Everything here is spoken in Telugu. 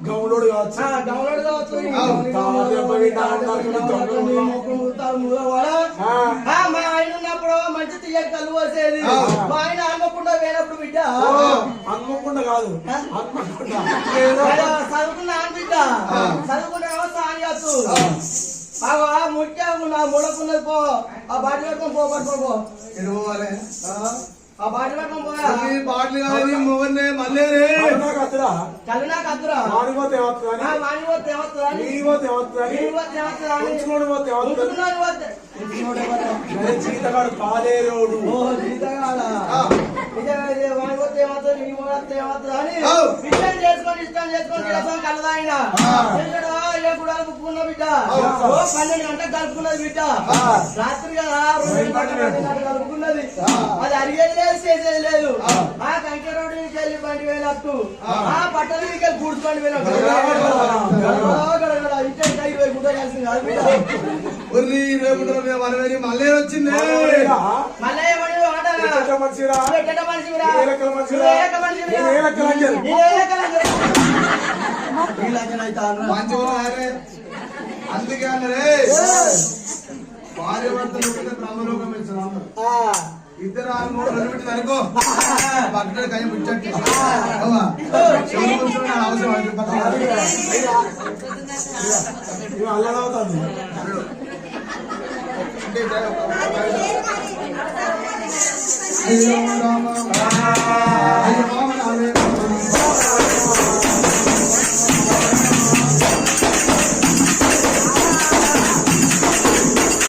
గౌలోడు కావచ్చు మా ఆయన ఉన్నప్పుడు మంచి తీయటి కళ్ళు పోసేది మా ఆయన అమ్మకుండా వేనప్పుడు బిడ్డ అమ్మకుండా కాదు చదువుకున్నా బిడ్డ చదువుకున్నా సానియాసు ముఖ్యం నా ముడకున్నది పో ఆ బాటి పట్టుకొని పోపడుకో ఆ బాటి పట్టుకొని పోయా బాటిల్ కానీ మొగన్నే మళ్ళీ కళ్ళనా కత్తురా మానిపోతే జీతగాడు పాలేరోడు చేసుకొని ఇష్టం చేసుకొని కలదాయన గుడాలు బుక్కున్న బిడ్డ 12 గంటలకు కలుపుకున్నది బిడ్డ రాత్రి కదా 2 గంటలకు కలుపుకున్నది అది అడిగేది లేదు చేసేది లేదు ఆ కంకె రోడ్డు నుంచి వెళ్ళి బండి వేలట్టు ఆ పట్టణ నుంచి వెళ్ళి కూర్చు బండి వేలట్టు ఇంటి గుడ్డ కలిసింది కాదు మళ్ళీ వచ్చింది మళ్ళీ అందుకే అన్నరే భార్య భర్తలు బ్రహ్మలోకం ఇద్దరు 3 రోజులు పెట్టి అనుకో పక్కన కై ముచ్చట్టు అవసరం అల్లడవుతుంది శ్రీరామ